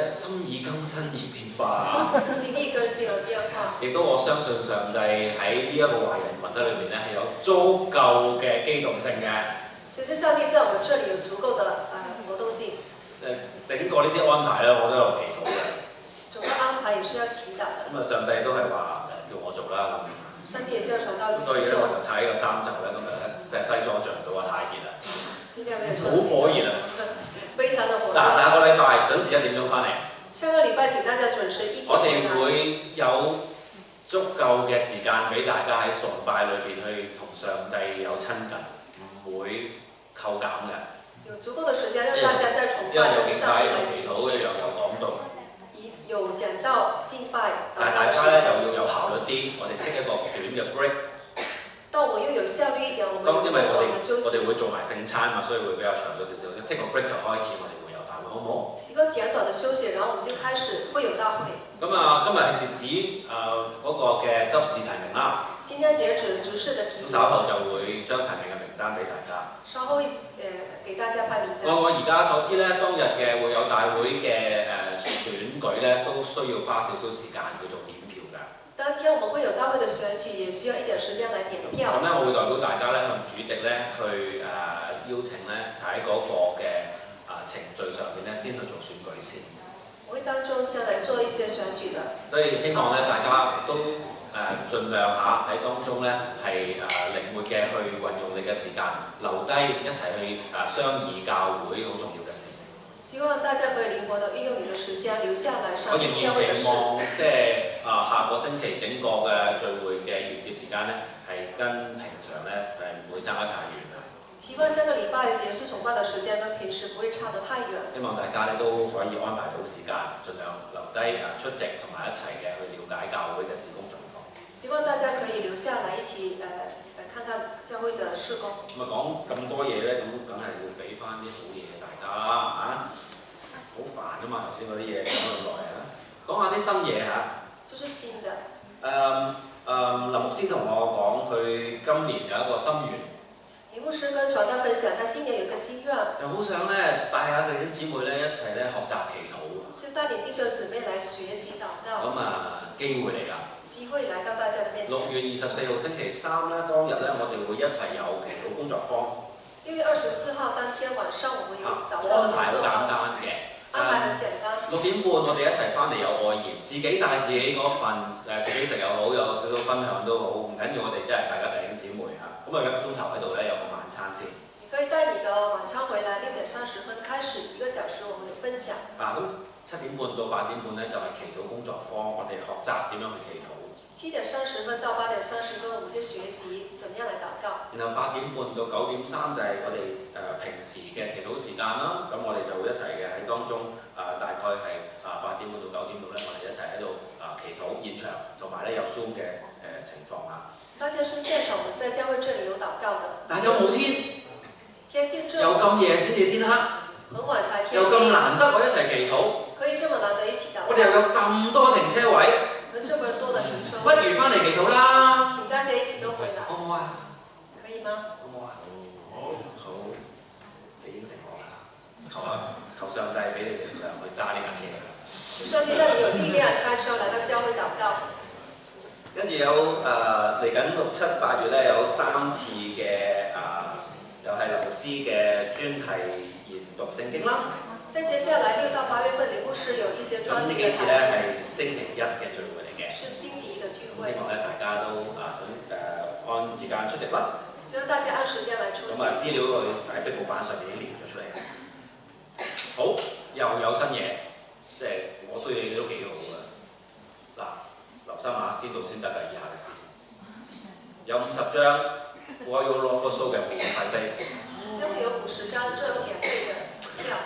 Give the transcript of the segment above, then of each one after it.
咧心意更新而變化。心意更新而變化。亦都我相信上帝喺呢一個華人群體裏面咧係有足夠嘅機動性嘅。其實上帝在我們這裡有足夠的活動性。整個呢啲安排咧，我都有祈禱嘅。整個安排也是要祈禱的。咁啊，上帝都係話叫我做啦咁。上帝也叫傳道。所以咧，我就踩呢個衫袖咧，今日咧即係西裝着唔到啊，太熱啦。今天沒有穿。好火熱啊！非常的火熱。嗱，下個禮拜準時1點鐘翻嚟。下個禮拜請大家準時1點。我哋會有足夠嘅時間俾大家喺崇拜裏邊去同上帝有親近，唔會扣減嘅。有足夠的時間讓大家在崇拜中上帝來親近。一樣有講到。有講到敬拜。但大家咧就要有效率啲，我哋 take 一個短嘅 break。但我又有效率一點，我們因為我哋會做埋聖餐嘛，所以會比較長咗少少。take 個 break 就開始，我哋會有大會，好唔好？一個簡短的休息，然後我們就開始會有大會。咁啊，今日係截止嗰個嘅執事提名啦。今天截止執事的提名。稍後就會將提名嘅名單俾大家。稍後給大家派名單。我而家所知咧，當日嘅會有大會嘅選舉咧，都需要花少少時間去做點票㗎。當天我們會有大會的選舉，也需要一點時間來點票。咁咧，我會代表大家咧向主席咧去邀請咧，就喺嗰個嘅程序上邊咧，先去做選舉先。我會當中先嚟做一些選舉的。所以希望咧，大家都盡量下喺當中咧係靈活嘅去運用你嘅時間，留低一齊去商議教會好重要嘅事。希望大家可以靈活地運用你的時間，留下來商議教會的事。我仍然期望即係下個星期整個嘅聚會嘅完結時間咧，係跟平常咧唔會爭得太遠啦。希望下個禮拜結束崇拜的時間跟平時不會差得太遠。希望大家咧都可以安排到時間，盡量留低出席同埋一齊嘅去了解教會嘅事工狀況。希望大家可以留下來一起看看教會的事工。咁講咁多嘢咧，咁梗係要俾翻啲好嘢大家啦好煩㗎嘛，頭先嗰啲嘢講咁耐啊，講下啲新嘢嚇。就是新的。林牧師同我講，佢今年有一個心願。林牧師跟傳道分享，他今年有個心願。就好想咧帶下弟兄姊妹咧一齊咧學習祈禱。就帶領弟兄姊妹來學習禱告。咁機會嚟㗎。機會來到大家的面前。6月24號星期3咧，當日咧我哋會一齊有祈禱工作坊。6月24號當天晚上，我們有禱告的工作坊。安排好簡單嘅。安排很簡單。6點半我哋一齊翻嚟有愛宴，自己帶自己嗰份自己食又好，有少少分享都好，唔緊要，我哋真係大家弟兄姊妹嚇。咁1個鐘頭喺度咧有個晚餐先。你可以帶你的晚餐回來，6點30分開始1個小時，我們有分享。咁7點半到8點半咧就係祈禱工作坊，我哋學習點樣去祈禱。7點30分到8點30分，我們就學習怎麼樣來禱告。然後8點半到9點3就係我哋平時嘅祈禱時間啦。咁我哋就會一齊嘅喺當中大概係8點半到9點度咧，我哋一齊喺度祈禱現場，同埋咧有 Zoom 嘅情況啊。當天是現場，我們在教會這裡有禱告的。但係咁好天，天氣這又咁夜先至天黑，很晚才天黑，又咁難得我一齊祈禱。可以這麼難得一起禱告。我哋又有咁多停車位。有這麼多的停車位。不如翻嚟祈禱啦。請大家一起都回來。好唔好啊？可以嗎？好唔好啊？好。你應承我啦。求上帝俾你哋力量去揸呢架車。求上帝讓你有力量開車來到教會禱告。跟住有嚟緊6、7、8月咧有3次嘅又係林牧師嘅專題研讀聖經啦。即係接下來6到8月份，林牧師有一些專題嘅。咁呢幾次咧係星期1嘅聚會嚟嘅。是星期1嘅聚會。希望咧大家都按時間出席啦。希望大家按時間來出席。咁資料佢喺壁布板上面已經列咗出嚟。好，又有新嘢，即係我對你哋都幾好嘅。嗱，留心下先到先得㗎，以下嘅事情。有50張 Royal Lawful Show 嘅免費飛。將會有50張這有免費嘅票。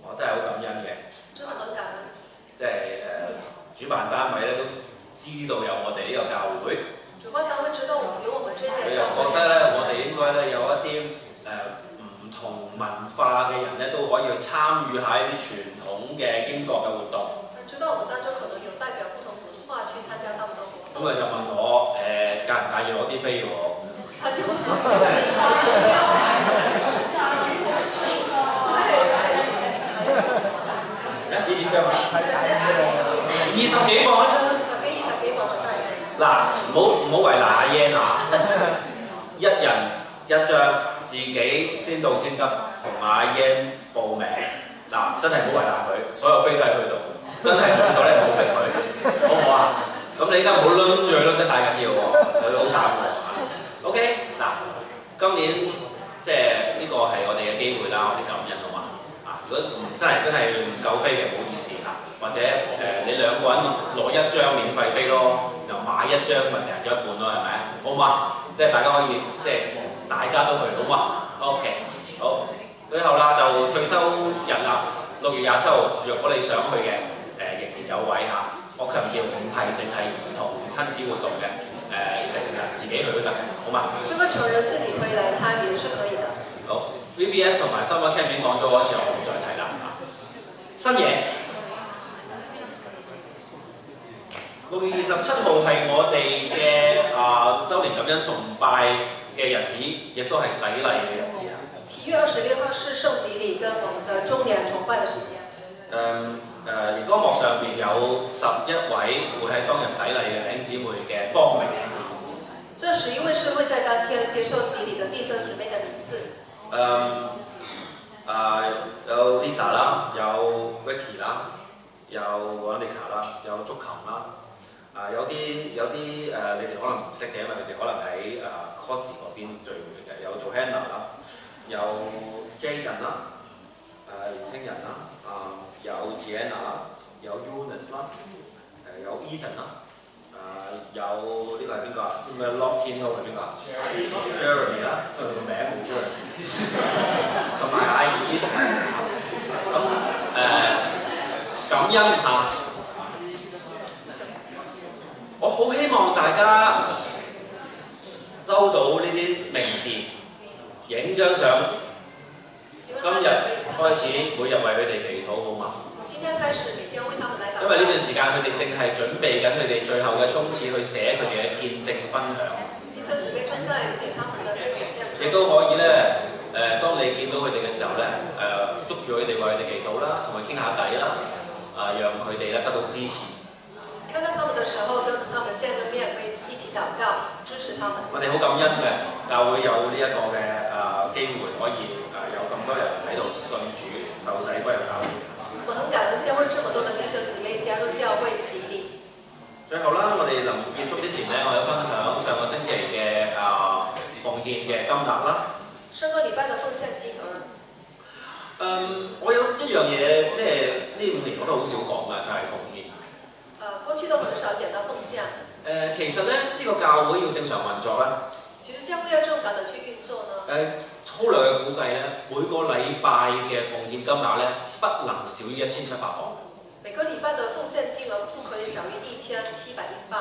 我真係好感恩嘅。真係好感恩。即係主辦單位咧都知道有我哋呢個教會。主辦單位知道有我們這間教會。佢又覺得咧，我哋應該咧有一啲唔同文化嘅人咧都可以去參與下一啲傳統嘅英國嘅活動。佢知道我們當中可能有代表不同文化去參加他們的活動。咁佢就問我介唔介意攞啲飛喎？他就問我介唔介意攞啲飛？以前張啊，睇睇20幾磅一張。20幾磅啊真係。嗱，唔好為難阿 Yan 啊，一人一張，自己先到先得，同阿 Yan 報名。嗱，真係唔好為難佢，所有飛都係去到，真係冇咗咧，唔好逼佢，好唔好啊？咁你而家唔好攆住佢攆得太緊要喎，佢好慘喎。OK， 嗱，今年即係呢個係我哋嘅機會啦，我哋感恩好嘛？啊，如果真係唔夠飛嘅，唔好意思啊，或者你兩個人攞1張免費飛咯，又買1張咪平咗一半咯，係咪？好嘛？即係大家可以即係大家都去，好嘛 ？OK， 好。最後啦，就退休日啦，6月27號，若果你想去嘅，仍然有位嚇。我強調唔係淨係兒童親子活動嘅，成日自己去都得嘅，好嘛？這個成人自己可以來參與是可以的。好 ，VBS 同埋 Summer Camp 已經講咗嗰次，我唔再提啦嚇。新嘢，6月27號係我哋嘅週年感恩崇拜嘅日子，亦都係洗禮嘅日子啊。7月26號是聖洗禮跟我們的週年崇拜嘅時間。熒光幕上邊有11位會喺當日洗禮嘅弟兄姊妹嘅芳名。這11位是會在當天接受洗禮的弟兄姊妹的名字。有 Lisa 啦，有 Vicky 啦，有 Veronica 啦，有足球啦。有啲你哋可能唔識嘅，因為佢哋可能喺Cosy 嗰邊聚會嘅，有 Johanna 啦，有 Jaden 啦，年青人啦。有 Gianna 啦，有 Eunice 啦，有 Ethan 啦，有呢個係邊個啊？知唔知 Lockie 呢個係邊個啊 ？Jeremy 啦，因為佢個名冇 Jeremy， 同埋阿 Elise。咁感恩嚇，我好希望大家收到呢啲名字，影張相。今日開始每日為佢哋祈禱，好嘛？從今天開始，每天為他們來禱告。因為呢段時間佢哋正係準備緊佢哋最後嘅衝刺，去寫佢哋嘅見證分享。弟兄姊妹正在寫他們的分享見證。亦都可以咧，當你見到佢哋嘅時候咧，捉住佢哋為佢哋祈禱啦，同佢傾下偈啦，讓佢哋咧得到支持。看到他們的時候，跟他們見個面，可以一起禱告，支持他們。我哋好感恩嘅，教會有呢一個嘅機會可以。有咁多人喺度信主受洗歸入教會。我很感恩教會這麼多的弟兄姊妹加入教會洗禮。最後啦，我哋臨結束之前咧，我有分享上個星期嘅奉獻嘅金額啦。上個禮拜嘅奉獻金額。我有一樣嘢，即係呢5年我都好少講㗎，就係奉獻。過去都很少講到奉獻。其實咧，呢個教會要正常運作咧。其實教會要正常地去運作呢。粗略嘅估計咧，每個禮拜嘅奉獻金額咧，不能少於1700磅。每個禮拜嘅奉獻金額不可以少於1700英鎊。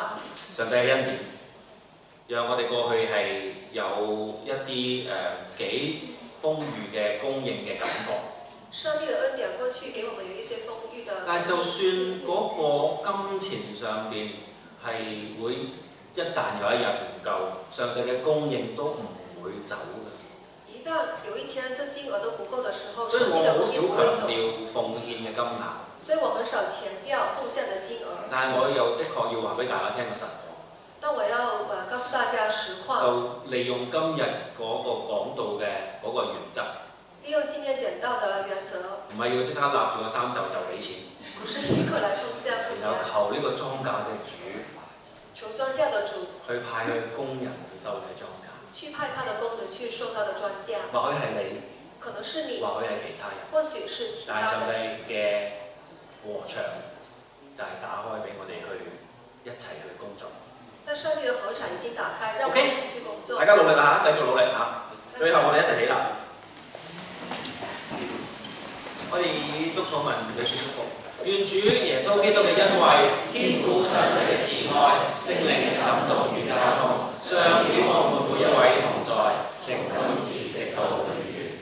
上帝嘅恩典，讓我哋過去係有一啲幾豐裕嘅供應嘅感覺。上帝嘅恩典過去給我們有一些豐裕嘅。但係就算嗰個金錢上邊係會一旦有一日唔夠，上帝嘅供應都唔會走嘅。一旦有一天這金額都不夠的時候，所以我好少強調奉獻嘅金額。所以我很少強調奉獻的金額。但係我又的確要話俾大家聽個實況。但我要告訴大家實況。就利用今日嗰個講道嘅嗰個原則。利用今天講道的原則。唔係要即刻立住個衫就俾錢。不是立刻來奉獻。然後求呢個莊稼嘅主。求莊稼的主。去派去工人去收嘅莊稼。去派他的工人去收他的莊稼。或許係你。可能是你。或許係其他人。或許是其他人。但係上帝嘅禾場就係打開俾我哋去一齊去工作。但上帝嘅禾場已經打開，讓我們一起去工作。大家努力嚇，繼續努力嚇。最後我哋一齊起立。我哋以祝禱文嘅祝福，願主耶穌基督嘅恩惠、天父上帝嘅慈愛、聖靈嘅感動與交通，常與我們每一位同在，從今時直到永遠。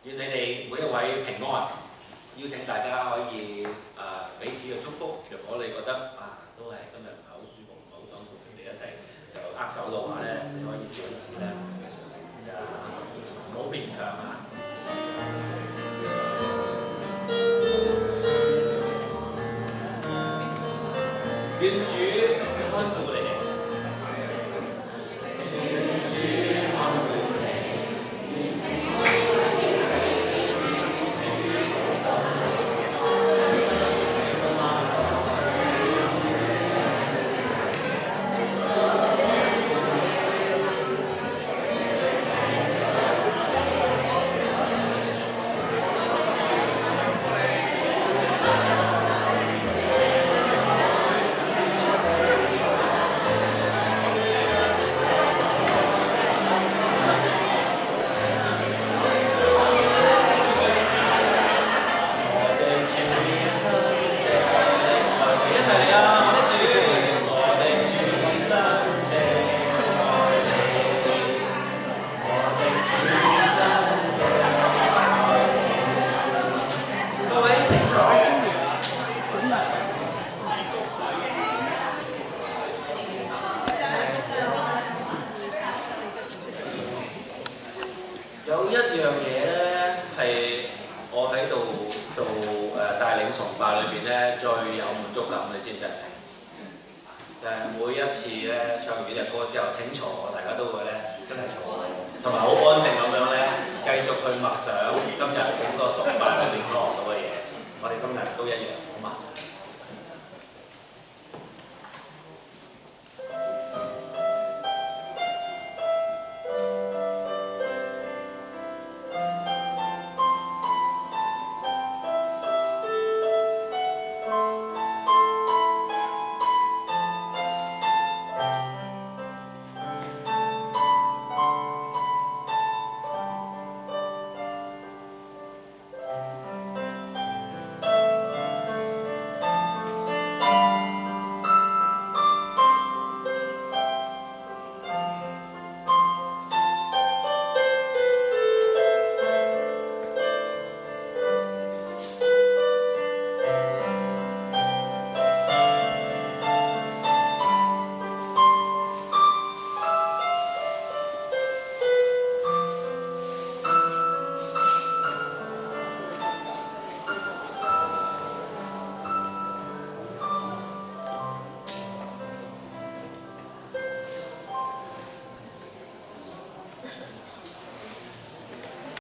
願你哋每一位平安。邀請大家可以彼此嘅祝福。如果你覺得都係今日唔係好舒服，唔係好想同你哋一齊又握手嘅話咧，你可以表示咧唔好勉強啊。願主看顧你哋。有一樣嘢咧係我喺度做帶領崇拜裏邊咧最有滿足感，你知唔知？就係每一次咧唱完呢隻歌之後請坐，大家都會咧真係坐，同埋好安靜咁樣咧繼續去默想今日整個崇拜裏邊所學到嘅嘢。我哋今日都一樣，好嘛？